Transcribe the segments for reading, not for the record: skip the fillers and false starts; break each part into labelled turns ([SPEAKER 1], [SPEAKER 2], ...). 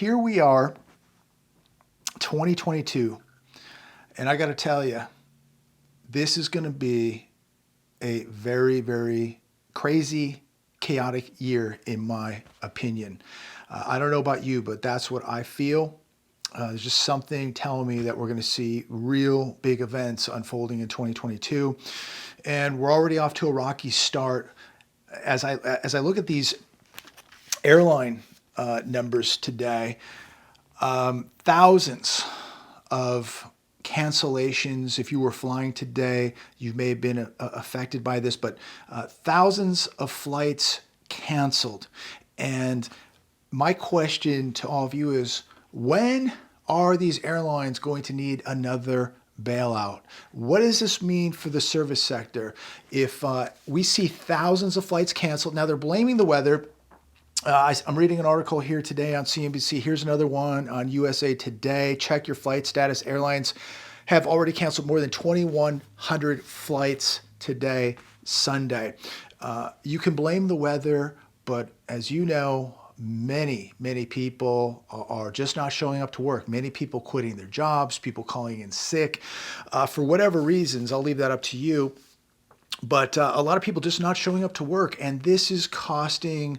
[SPEAKER 1] Here we are, 2022, and I got to tell you, this is going to be a very, very crazy, chaotic year, in my opinion. I don't know about you, but that's what I feel. There's just something telling me that we're going to see real big events unfolding in 2022, and we're already off to a rocky start. As I look at these airline numbers today, thousands of cancellations. If you were flying today, you may have been affected by this, but thousands of flights canceled. And my question to all of you is, when are these airlines going to need another bailout? What does this mean for the service sector? If we see thousands of flights canceled, now they're blaming the weather. I'm reading an article here today on CNBC. Here's another one on USA Today. Check your flight status. Airlines have already canceled more than 2,100 flights today, Sunday. You can blame the weather, but as you know, many people are just not showing up to work. Many people quitting their jobs, people calling in sick. For whatever reasons, I'll leave that up to you. But a lot of people just not showing up to work, and this is costing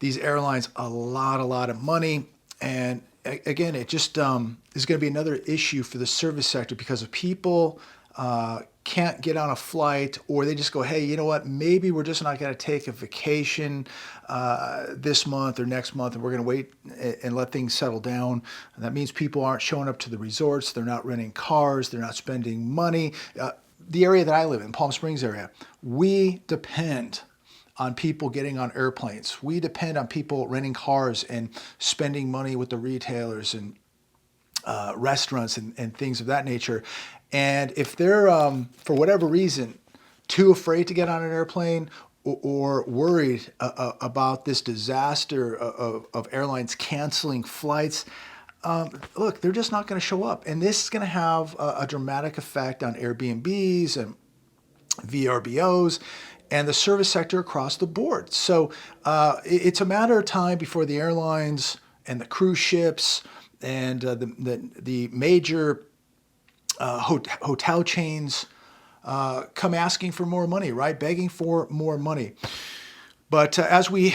[SPEAKER 1] these airlines a lot of money. And again, it just is going to be another issue for the service sector, because if people can't get on a flight, or they just go, hey, you know what, maybe we're just not going to take a vacation this month or next month, and we're going to wait and let things settle down. And that means people aren't showing up to the resorts, they're not renting cars, they're not spending money. The area that I live in, Palm Springs area, we depend on people getting on airplanes. We depend on people renting cars and spending money with the retailers and restaurants and things of that nature. And if they're, for whatever reason, too afraid to get on an airplane, or worried about this disaster of airlines canceling flights, look, they're just not going to show up. And this is going to have a dramatic effect on Airbnbs and VRBOs and the service sector across the board. So it's a matter of time before the airlines and the cruise ships and the major hotel chains come asking for more money, right? Begging for more money. But as we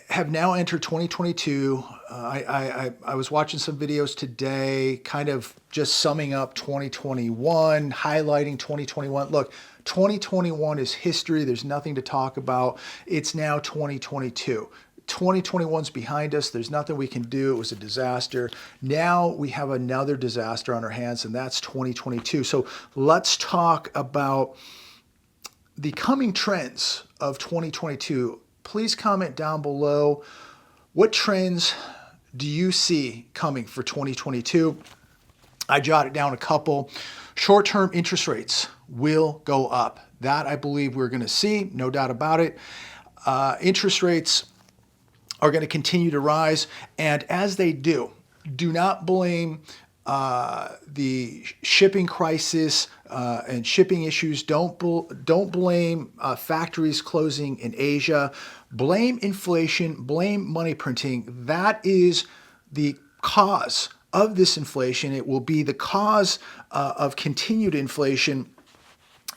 [SPEAKER 1] have now entered 2022, I was watching some videos today, kind of just summing up 2021, highlighting 2021. Look, 2021 is history. There's nothing to talk about. It's now 2022. 2021's behind us. There's nothing we can do. It was a disaster. Now we have another disaster on our hands, and that's 2022. So let's talk about the coming trends of 2022. Please comment down below, what trends do you see coming for 2022? I jotted down a couple. Short-term interest rates will go up. That I believe we're going to see, no doubt about it. Interest rates are going to continue to rise, and as they do not blame the shipping crisis and shipping issues. Don't blame factories closing in Asia. Blame inflation. Blame money printing. That is the cause of this inflation. It will be the cause of continued inflation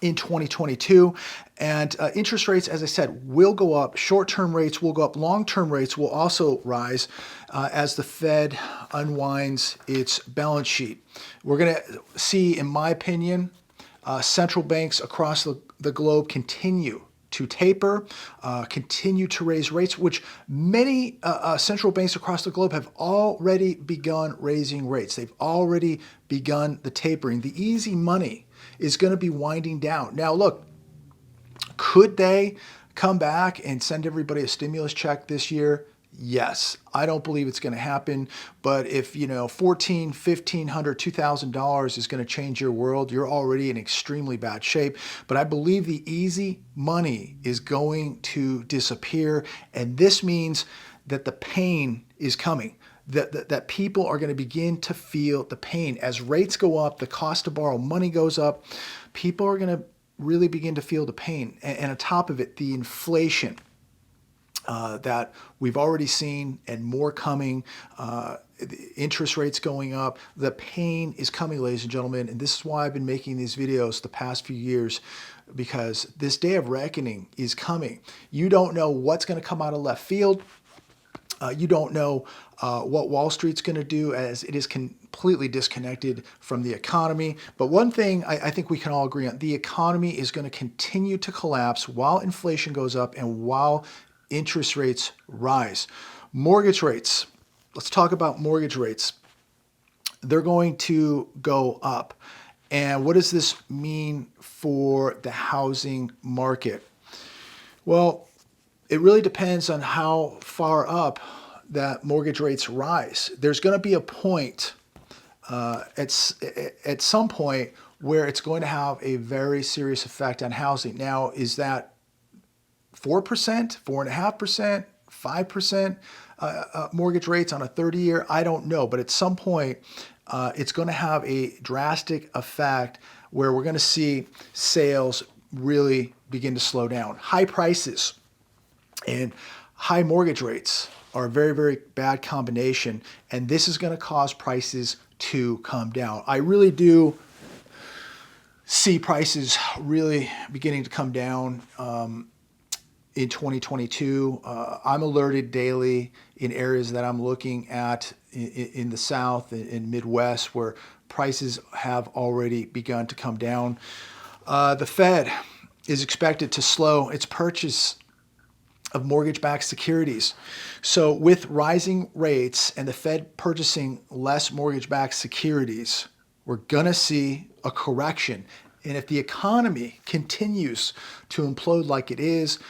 [SPEAKER 1] in 2022. And interest rates, as I said, will go up. Short-term rates will go up. Long-term rates will also rise as the Fed unwinds its balance sheet. We're going to see, in my opinion, central banks across the globe continue to taper, continue to raise rates, which many central banks across the globe have already begun raising rates. They've already begun the tapering. The easy money is going to be winding down. Now, look, could they come back and send everybody a stimulus check this year? Yes. I don't believe it's going to happen. But if, $1,400, $1,500, $2,000 is going to change your world, you're already in extremely bad shape. But I believe the easy money is going to disappear. And this means that the pain is coming. That people are going to begin to feel the pain. As rates go up, the cost to borrow money goes up. People are going to really begin to feel the pain. And on top of it, the inflation that we've already seen and more coming. the interest rates going up. The pain is coming, ladies and gentlemen, and this is why I've been making these videos the past few years, because this day of reckoning is coming. You don't know what's going to come out of left field. You don't know what Wall Street's going to do, as it is completely disconnected from the economy. But one thing I think we can all agree on, the economy is going to continue to collapse while inflation goes up and while interest rates rise. Mortgage rates. Let's talk about mortgage rates. They're going to go up. And what does this mean for the housing market? Well, it really depends on how far up that mortgage rates rise. There's going to be a point at some point where it's going to have a very serious effect on housing. Now, is that 4%, 4.5%, 5% mortgage rates on a 30-year? I don't know, but at some point, it's going to have a drastic effect where we're going to see sales really begin to slow down. High prices and high mortgage rates are a very, very bad combination, and this is going to cause prices to come down. I really do see prices really beginning to come down in 2022. I'm alerted daily in areas that I'm looking at in the South and Midwest where prices have already begun to come down. The Fed is expected to slow its purchase of mortgage-backed securities. So with rising rates and the Fed purchasing less mortgage-backed securities, we're going to see a correction. And if the economy continues to implode like it is,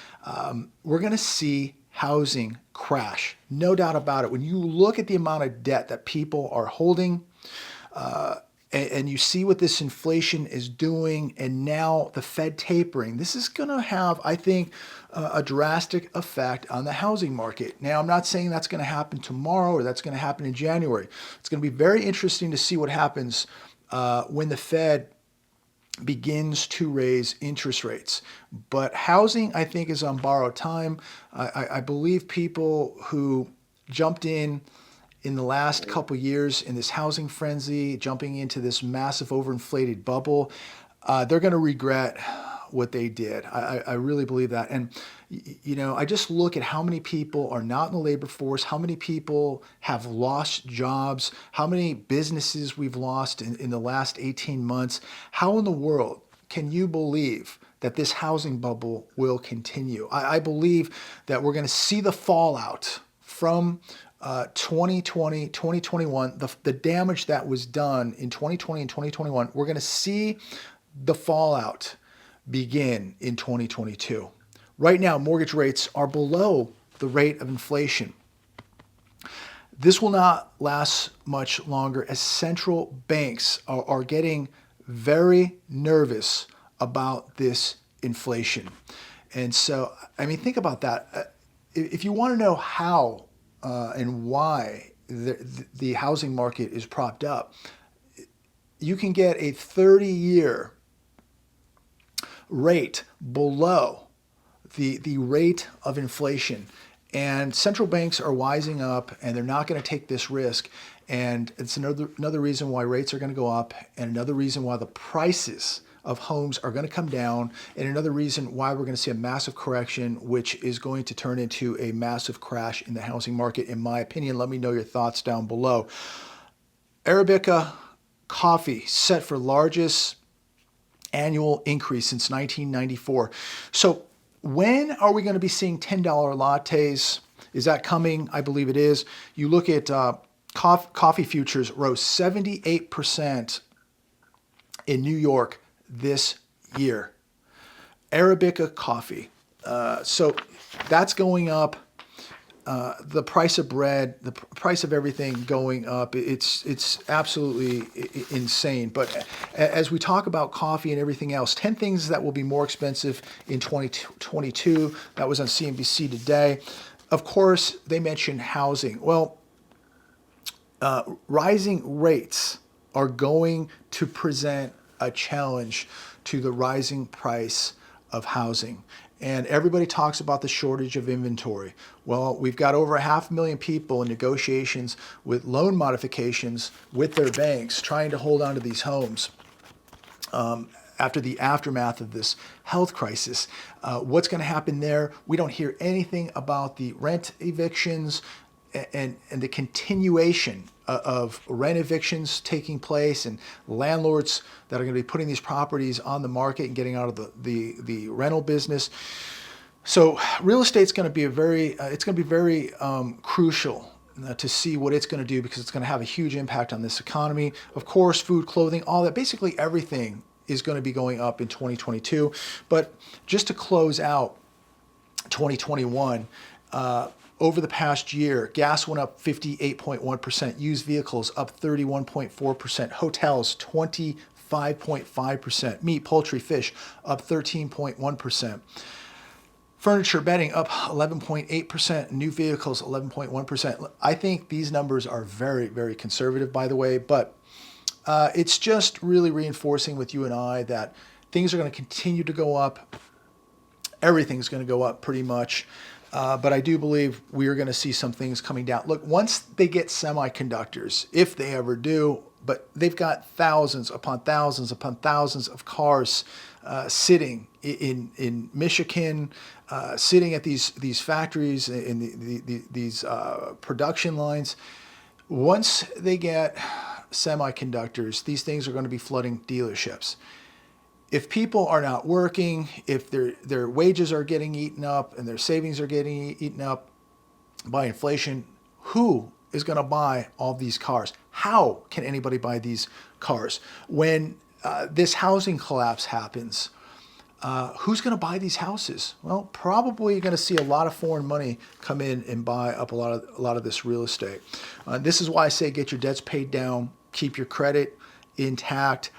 [SPEAKER 1] we're going to see housing crash. No doubt about it. When you look at the amount of debt that people are holding, and you see what this inflation is doing, and now the Fed tapering, this is going to have, I think, a drastic effect on the housing market. Now, I'm not saying that's going to happen tomorrow or that's going to happen in January. It's going to be very interesting to see what happens when the Fed begins to raise interest rates. But housing, I think, is on borrowed time. I believe people who jumped in the last couple years in this housing frenzy, jumping into this massive overinflated bubble, they're going to regret what they did. I really believe that. And, you know, I just look at how many people are not in the labor force, how many people have lost jobs, how many businesses we've lost in the last 18 months. How in the world can you believe that this housing bubble will continue? I believe that we're going to see the fallout from 2020, 2021, the damage that was done in 2020 and 2021, we're going to see the fallout begin in 2022. Right now, mortgage rates are below the rate of inflation. This will not last much longer as central banks are getting very nervous about this inflation. And so, I mean, think about that. If you want to know how and why the housing market is propped up, you can get a 30-year rate below the rate of inflation. And central banks are wising up, and they're not going to take this risk. And it's another reason why rates are going to go up, and another reason why the prices of homes are going to come down, and another reason why we're going to see a massive correction, which is going to turn into a massive crash in the housing market, in my opinion. Let me know your thoughts down below. Arabica coffee set for largest annual increase since 1994. So when are we going to be seeing $10 lattes? Is that coming? I believe it is. You look at coffee futures rose 78% in New York this year. Arabica coffee. So that's going up. The price of bread, the price of everything going up. It's absolutely insane. But as we talk about coffee and everything else, 10 things that will be more expensive in 2022. That was on CNBC today. Of course, they mentioned housing. Well, rising rates are going to present a challenge to the rising price of housing. And everybody talks about the shortage of inventory. Well, we've got over 500,000 people in negotiations with loan modifications with their banks trying to hold on to these homes. After the aftermath of this health crisis. What's going to happen there? We don't hear anything about the rent evictions and the continuation of rent evictions taking place, and landlords that are going to be putting these properties on the market and getting out of the rental business. So real estate's going to be very crucial to see what it's going to do, because it's going to have a huge impact on this economy. Of course, food, clothing, all that, basically everything is going to be going up in 2022. But just to close out 2021, over the past year, gas went up 58.1%, used vehicles up 31.4%, hotels 25.5%, meat, poultry, fish up 13.1%. Furniture, bedding up 11.8%, new vehicles 11.1%. I think these numbers are very, very conservative, by the way, but it's just really reinforcing with you and I that things are going to continue to go up. Everything's going to go up pretty much. But I do believe we are going to see some things coming down. Look, once they get semiconductors, if they ever do, but they've got thousands upon thousands upon thousands of cars sitting in Michigan, sitting at these factories, in these production lines. Once they get semiconductors, these things are going to be flooding dealerships. If people are not working, if their wages are getting eaten up and their savings are getting eaten up by inflation, who is going to buy all these cars? How can anybody buy these cars? When this housing collapse happens, who's going to buy these houses? Well, probably you're going to see a lot of foreign money come in and buy up a lot of this real estate. This is why I say get your debts paid down, keep your credit intact.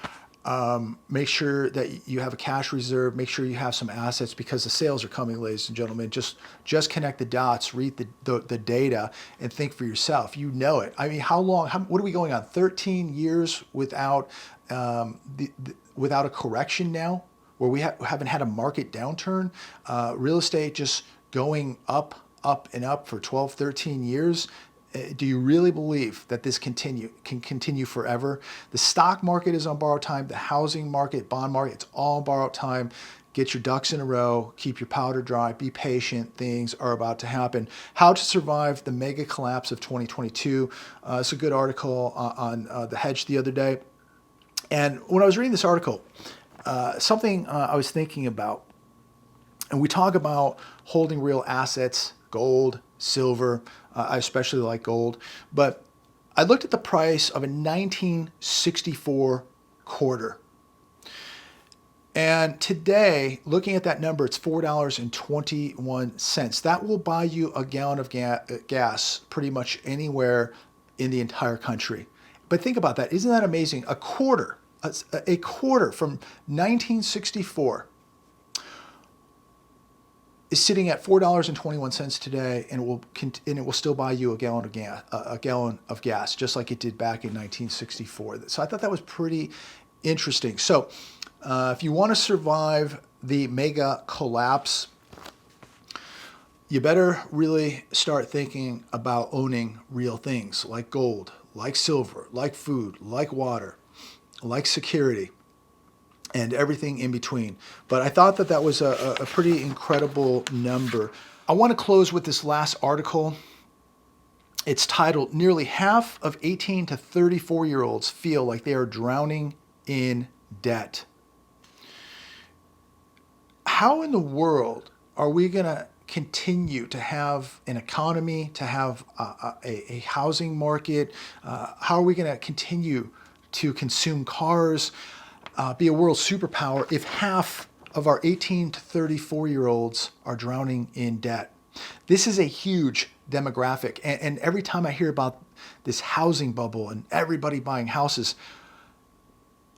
[SPEAKER 1] Make sure that you have a cash reserve. Make sure you have some assets, because the sales are coming, ladies and gentlemen. Just connect the dots, read the data, and think for yourself. You know it. I mean, what are we going on? 13 years without without a correction now, where we haven't had a market downturn. Real estate just going up and up for 12, 13 years. Do you really believe that this can continue forever? The stock market is on borrowed time. The housing market, bond market, it's all on borrowed time. Get your ducks in a row. Keep your powder dry. Be patient. Things are about to happen. How to survive the mega collapse of 2022. It's a good article on The Hedge the other day. And when I was reading this article, something I was thinking about, and we talk about holding real assets, gold, silver. I especially like gold. But I looked at the price of a 1964 quarter. And today, looking at that number, it's $4.21. That will buy you a gallon of gas pretty much anywhere in the entire country. But think about that. Isn't that amazing? A quarter from 1964 is sitting at $4.21 today, and it will still buy you a gallon of gas, just like it did back in 1964. So I thought that was pretty interesting. So if you want to survive the mega collapse, you better really start thinking about owning real things like gold, like silver, like food, like water, like security, and everything in between. But I thought that was a pretty incredible number. I want to close with this last article. It's titled, "Nearly half of 18 to 34-year-olds feel like they are drowning in debt." How in the world are we going to continue to have an economy, to have a housing market? How are we going to continue to consume cars, be a world superpower, if half of our 18 to 34-year-olds are drowning in debt? This is a huge demographic. And every time I hear about this housing bubble and everybody buying houses,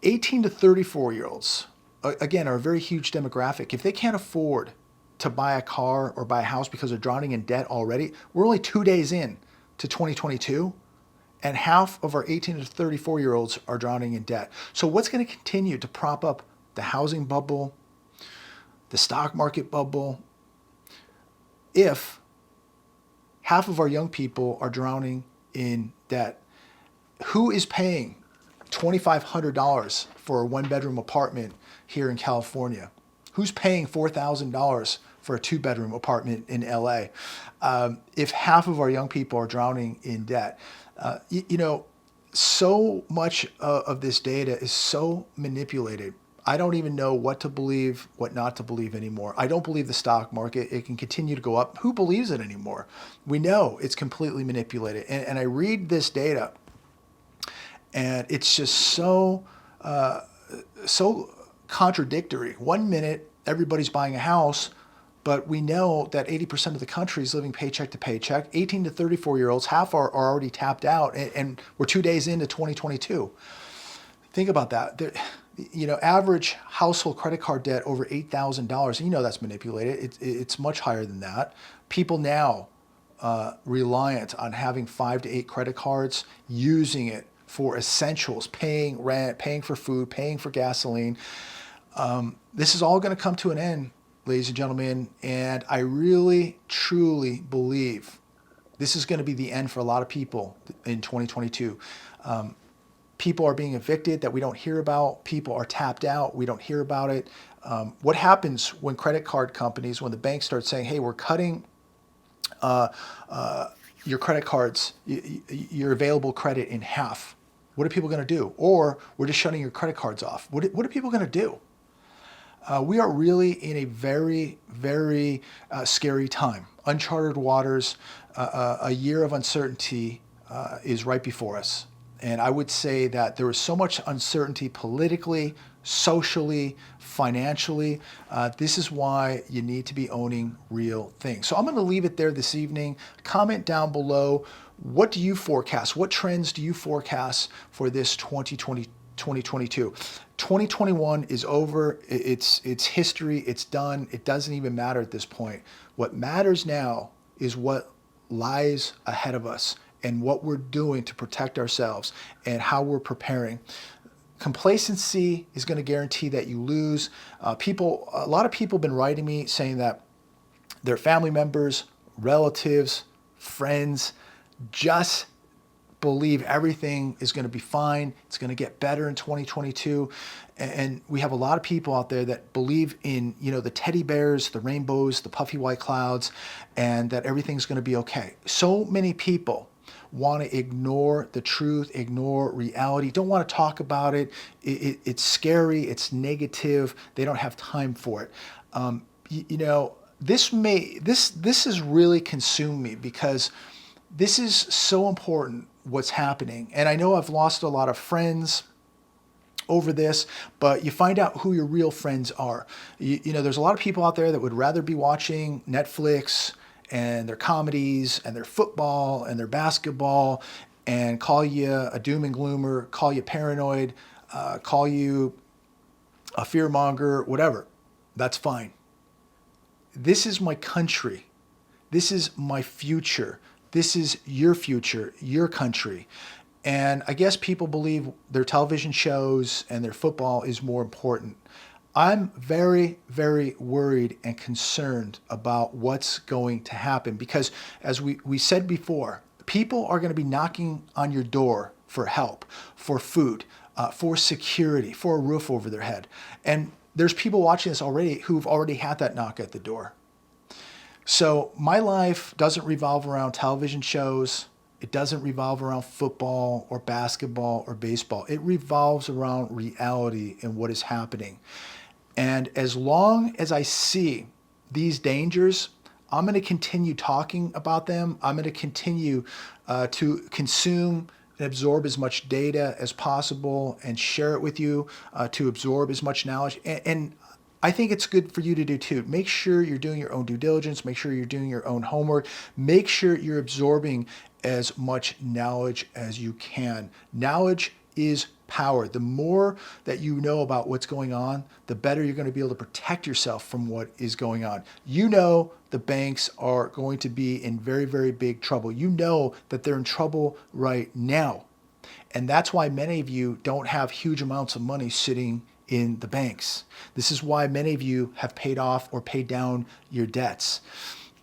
[SPEAKER 1] 18 to 34-year-olds, again, are a very huge demographic. If they can't afford to buy a car or buy a house because they're drowning in debt already, we're only 2 days in to 2022. And half of our 18 to 34-year-olds are drowning in debt. So what's going to continue to prop up the housing bubble, the stock market bubble. If half of our young people are drowning in debt, who is paying $2,500 for a one-bedroom apartment here in California? Who's paying $4,000 for a two-bedroom apartment in LA? If half of our young people are drowning in debt, so much of this data is so manipulated. I don't even know what to believe, what not to believe anymore. I don't believe the stock market. It can continue to go up. Who believes it anymore? We know it's completely manipulated. And I read this data, and it's just so contradictory. 1 minute, everybody's buying a house, but we know that 80% of the country is living paycheck to paycheck. 18 to 34-year-olds, half are already tapped out, and we're 2 days into 2022. Think about that. Average household credit card debt over $8,000. That's manipulated. It's much higher than that. People now reliant on having 5 to 8 credit cards, using it for essentials, paying rent, paying for food, paying for gasoline. This is all going to come to an end, ladies and gentlemen, and I really, truly believe this is going to be the end for a lot of people in 2022. People are being evicted that we don't hear about. People are tapped out. We don't hear about it. What happens when credit card companies, when the banks start saying, hey, we're cutting your credit cards, your available credit in half? What are people going to do? Or we're just shutting your credit cards off. What are people going to do? We are really in a very, very scary time. Uncharted waters, a year of uncertainty is right before us. And I would say that there is so much uncertainty politically, socially, financially. This is why you need to be owning real things. So I'm going to leave it there this evening. Comment down below. What do you forecast? What trends do you forecast for this 2022? 2021 is over. It's history. It's done. It doesn't even matter at this point. What matters now is what lies ahead of us and what we're doing to protect ourselves and how we're preparing. Complacency is going to guarantee that you lose. A lot of people have been writing me saying that their family members, relatives, friends just believe everything is going to be fine. It's going to get better in 2022. And we have a lot of people out there that believe in, the teddy bears, the rainbows, the puffy white clouds, and that everything's going to be okay. So many people want to ignore the truth, ignore reality, don't want to talk about it. It's scary, it's negative. They don't have time for it. This has really consumed me because this is so important what's happening. And I know I've lost a lot of friends over this, but you find out who your real friends are. There's a lot of people out there that would rather be watching Netflix and their comedies and their football and their basketball and call you a doom and gloomer, call you paranoid, call you a fearmonger, whatever. That's fine. This is my country. This is my future. This is your future, your country. And I guess people believe their television shows and their football is more important. I'm very, very worried and concerned about what's going to happen because, as we said before, people are going to be knocking on your door for help, for food, for security, for a roof over their head. And there's people watching this already who've already had that knock at the door. So my life doesn't revolve around television shows. It doesn't revolve around football or basketball or baseball. It revolves around reality and what is happening. And as long as I see these dangers, I'm going to continue talking about them. I'm going to continue to consume and absorb as much data as possible and share it with you to absorb as much knowledge. And I think it's good for you to do too. Make sure you're doing your own due diligence. Make sure you're doing your own homework. Make sure you're absorbing as much knowledge as you can. Knowledge is power. The more that you know about what's going on, the better you're going to be able to protect yourself from what is going on. The banks are going to be in very, very big trouble. That they're in trouble right now. And that's why many of you don't have huge amounts of money sitting in the banks. This is why many of you have paid off or paid down your debts.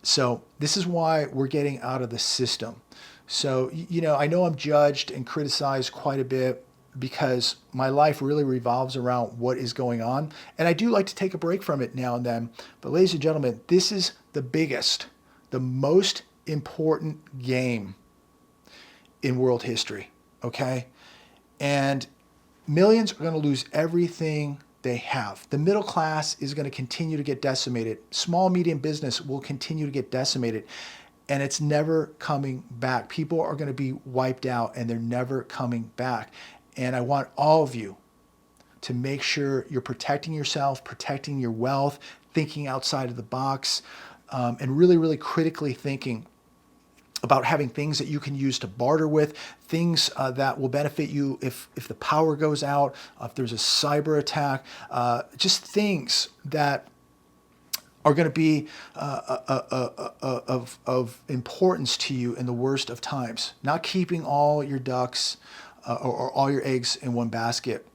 [SPEAKER 1] So this is why we're getting out of the system. So, I know I'm judged and criticized quite a bit because my life really revolves around what is going on. And I do like to take a break from it now and then. But ladies and gentlemen, this is the biggest, the most important game in world history, okay? And millions are going to lose everything they have. The middle class is going to continue to get decimated. Small, medium business will continue to get decimated. And it's never coming back. People are going to be wiped out and they're never coming back. And I want all of you to make sure you're protecting yourself, protecting your wealth, thinking outside of the box, and really, really critically thinking about having things that you can use to barter with, things that will benefit you if the power goes out, if there's a cyber attack, just things that are going to be of importance to you in the worst of times. Not keeping all your ducks or all your eggs in one basket.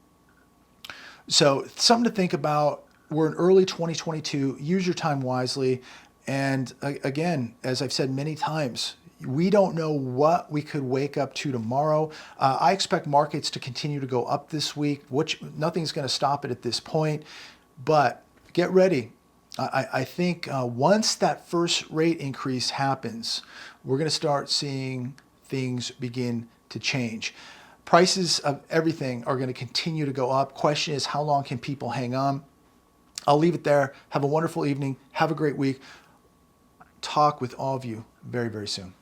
[SPEAKER 1] So something to think about. We're in early 2022. Use your time wisely. And again, as I've said many times, we don't know what we could wake up to tomorrow. I expect markets to continue to go up this week, which nothing's going to stop it at this point. But get ready. I think once that first rate increase happens, we're going to start seeing things begin to change. Prices of everything are going to continue to go up. Question is, how long can people hang on? I'll leave it there. Have a wonderful evening. Have a great week. Talk with all of you very, very soon.